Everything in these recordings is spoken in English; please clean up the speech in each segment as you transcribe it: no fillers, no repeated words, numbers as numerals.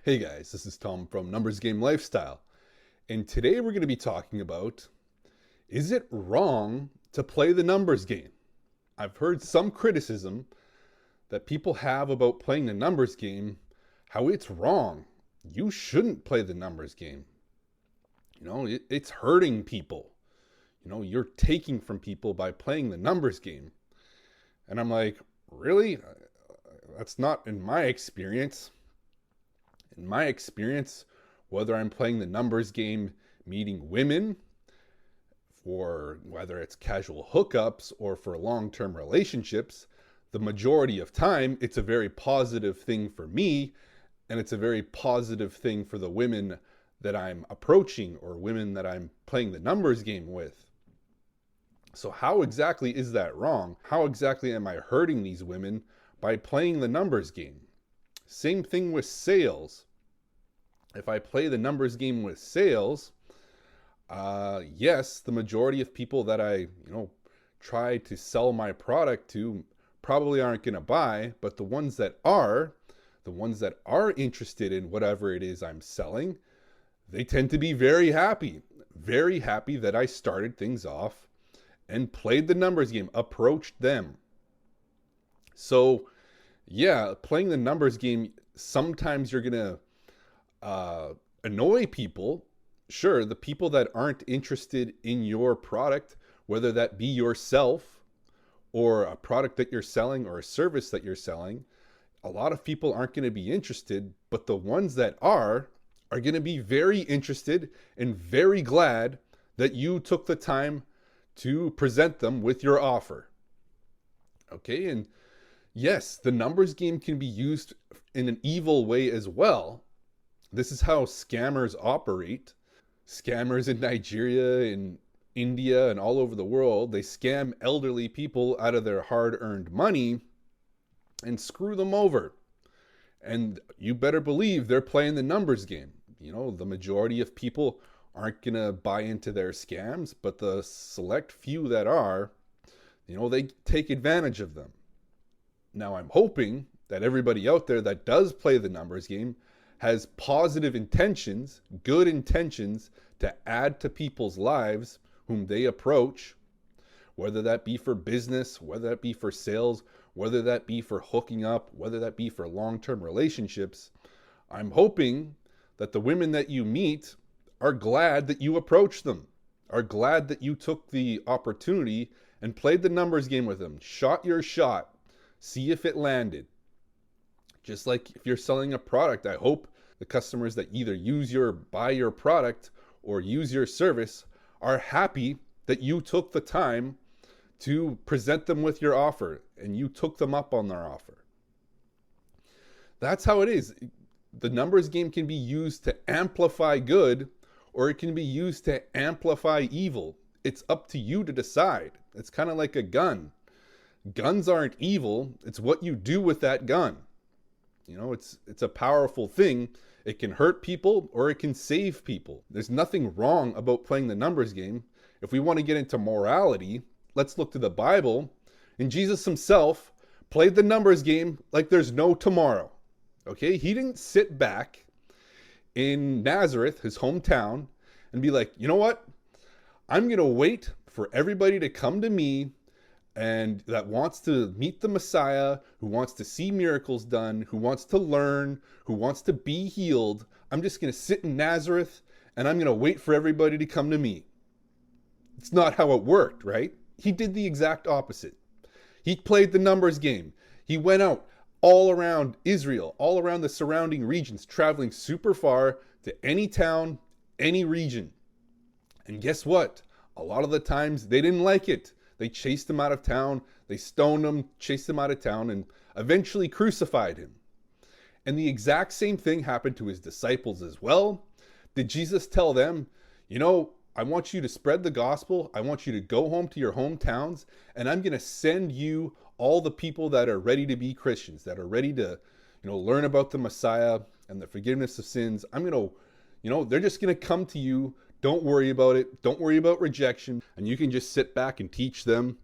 Hey guys, this is Tom from Numbers Game Lifestyle, and today we're going to be talking about, is it wrong to play the numbers game? I've heard some criticism that people have about playing the numbers game, how it's wrong. You shouldn't play the numbers game. It's hurting people. You're taking from people by playing the numbers game. And I'm like, really? That's not in my experience. In my experience, whether I'm playing the numbers game, meeting women, for whether it's casual hookups or for long-term relationships, the majority of time, it's a very positive thing for me, and it's a very positive thing for the women that I'm approaching or women that I'm playing the numbers game with. So how exactly is that wrong? How exactly am I hurting these women by playing the numbers game? Same thing with sales. If I play the numbers game with sales, yes, the majority of people that I, try to sell my product to probably aren't going to buy, but the ones that are interested in whatever it is I'm selling, they tend to be very happy that I started things off and played the numbers game, approached them. So yeah, playing the numbers game, sometimes you're going to annoy people. Sure, the people that aren't interested in your product, whether that be yourself or a product that you're selling or a service that you're selling, a lot of people aren't going to be interested, but the ones that are going to be very interested and very glad that you took the time to present them with your offer. Okay, and yes, the numbers game can be used in an evil way as well. This is how scammers operate. Scammers in Nigeria, in India, and all over the world, they scam elderly people out of their hard-earned money and screw them over. And you better believe they're playing the numbers game. The majority of people aren't going to buy into their scams, but the select few that are, they take advantage of them. Now, I'm hoping that everybody out there that does play the numbers game has positive intentions, good intentions to add to people's lives whom they approach, whether that be for business, whether that be for sales, whether that be for hooking up, whether that be for long-term relationships. I'm hoping that the women that you meet are glad that you approached them, are glad that you took the opportunity and played the numbers game with them, shot your shot, see if it landed. Just like if you're selling a product, I hope the customers that either buy your product or use your service are happy that you took the time to present them with your offer and you took them up on their offer. That's how it is. The numbers game can be used to amplify good, or it can be used to amplify evil. It's up to you to decide. It's kind of like a gun. Guns aren't evil. It's what you do with that gun. It's a powerful thing. It can hurt people or it can save people. There's nothing wrong about playing the numbers game. If we want to get into morality, let's look to the Bible. And Jesus himself played the numbers game like there's no tomorrow. Okay? He didn't sit back in Nazareth, his hometown, and be like, you know what? I'm going to wait for everybody to come to me and that wants to meet the Messiah, who wants to see miracles done, who wants to learn, who wants to be healed. I'm just going to sit in Nazareth and I'm going to wait for everybody to come to me. It's not how it worked, right? He did the exact opposite. He played the numbers game. He went out all around Israel, all around the surrounding regions, traveling super far to any town, any region. And guess what? A lot of the times they didn't like it. They chased him out of town, they stoned him, chased him out of town, and eventually crucified him. And the exact same thing happened to his disciples as well. Did Jesus tell them, I want you to spread the gospel, I want you to go home to your hometowns, and I'm going to send you all the people that are ready to be Christians, that are ready to, learn about the Messiah and the forgiveness of sins. I'm going to, they're just going to come to you. Don't worry about it. Don't worry about rejection. And you can just sit back and teach them,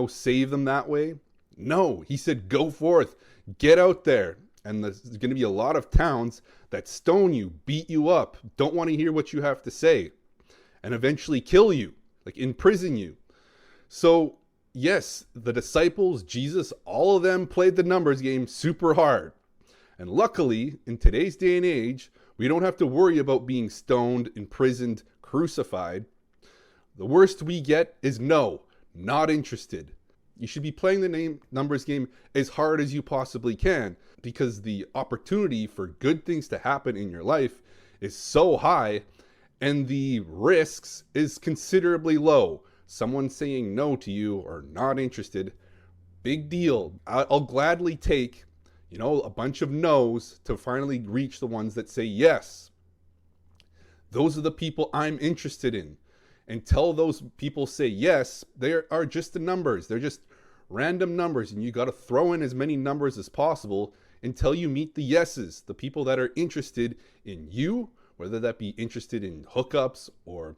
save them that way. No, he said, go forth, get out there. And there's going to be a lot of towns that stone you, beat you up, don't want to hear what you have to say, and eventually kill you, like imprison you. So yes, the disciples, Jesus, all of them played the numbers game super hard. And luckily, in today's day and age, we don't have to worry about being stoned, imprisoned, crucified. The worst we get is no, not interested. You should be playing the numbers game as hard as you possibly can, because the opportunity for good things to happen in your life is so high and the risks is considerably low. Someone saying no to you or not interested, big deal. I'll gladly take, a bunch of no's to finally reach the ones that say yes. Those are the people I'm interested in. Until those people say yes, they are just the numbers. They're just random numbers, and you got to throw in as many numbers as possible until you meet the yeses, the people that are interested in you, whether that be interested in hookups or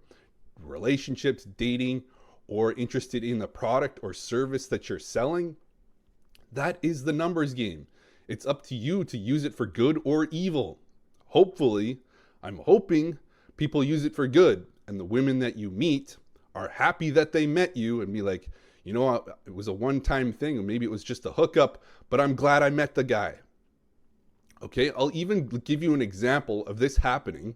relationships, dating, or interested in the product or service that you're selling. That is the numbers game. It's up to you to use it for good or evil. Hopefully, I'm hoping people use it for good, and the women that you meet are happy that they met you and be like, it was a one-time thing, or maybe it was just a hookup, but I'm glad I met the guy. Okay, I'll even give you an example of this happening.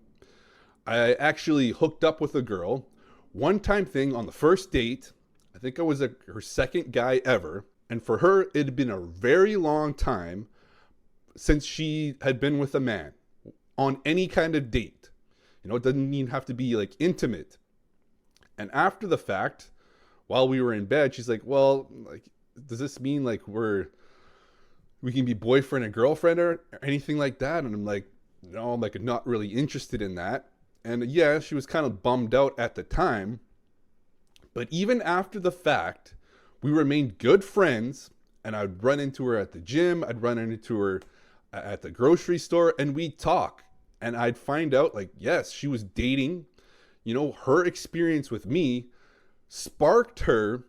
I actually hooked up with a girl, one-time thing on the first date. I think I was her second guy ever. And for her, it had been a very long time since she had been with a man on any kind of date. It doesn't even have to be like intimate. And after the fact, while we were in bed, she's like, well, like, does this mean like we can be boyfriend and girlfriend or anything like that? And I'm like, no, I'm like not really interested in that. And yeah, she was kind of bummed out at the time. But even after the fact, we remained good friends, and I'd run into her at the gym, I'd run into her at the grocery store, and we'd talk. And I'd find out, like, yes, she was dating. Her experience with me sparked her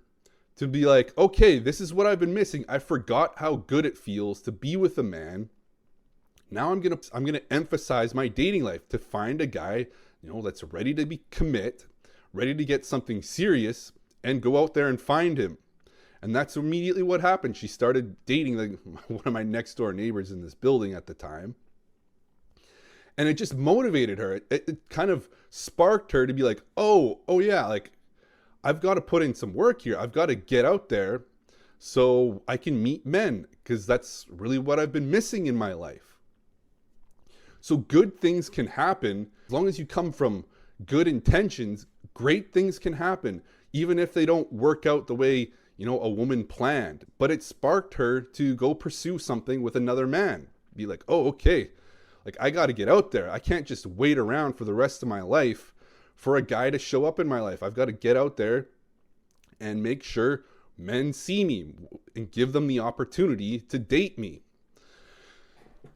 to be like, okay, this is what I've been missing. I forgot how good it feels to be with a man. Now I'm gonna emphasize my dating life to find a guy, that's ready to commit, ready to get something serious, and go out there and find him. And that's immediately what happened. She started dating like one of my next door neighbors in this building at the time. And it just motivated her. It kind of sparked her to be like, oh yeah, like I've got to put in some work here. I've got to get out there so I can meet men, because that's really what I've been missing in my life. So good things can happen as long as you come from good intentions. Great things can happen, even if they don't work out the way a woman planned. But it sparked her to go pursue something with another man. Be like, oh, okay, like I got to get out there. I can't just wait around for the rest of my life for a guy to show up in my life. I've got to get out there and make sure men see me and give them the opportunity to date me.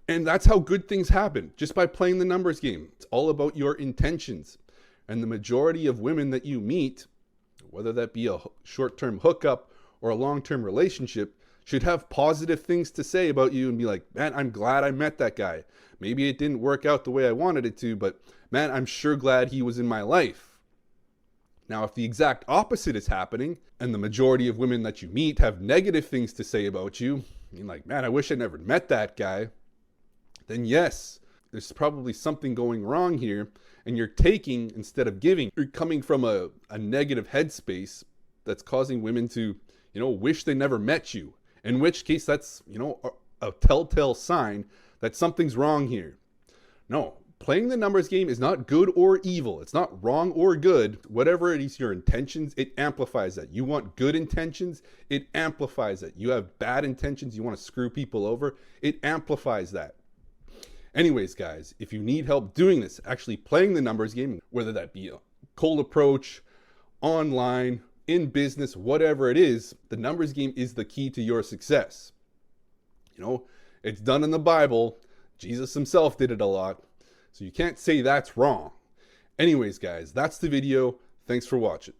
And that's how good things happen, just by playing the numbers game. It's all about your intentions. And the majority of women that you meet, whether that be a short-term hookup or a long-term relationship, should have positive things to say about you and be like, man, I'm glad I met that guy. Maybe it didn't work out the way I wanted it to, but man, I'm sure glad he was in my life. Now, if the exact opposite is happening and the majority of women that you meet have negative things to say about you, you're like, man, I wish I never met that guy, then yes, there's probably something going wrong here, and you're taking instead of giving. You're coming from a negative headspace that's causing women to, wish they never met you. In which case, that's, a telltale sign that something's wrong here. No, playing the numbers game is not good or evil. It's not wrong or good. Whatever it is, your intentions, it amplifies that. You want good intentions, it amplifies that. You have bad intentions, you want to screw people over, it amplifies that. Anyways, guys, if you need help doing this, actually playing the numbers game, whether that be a cold approach, online, in business, whatever it is, the numbers game is the key to your success. It's done in the Bible. Jesus himself did it a lot. So you can't say that's wrong. Anyways, guys, that's the video. Thanks for watching.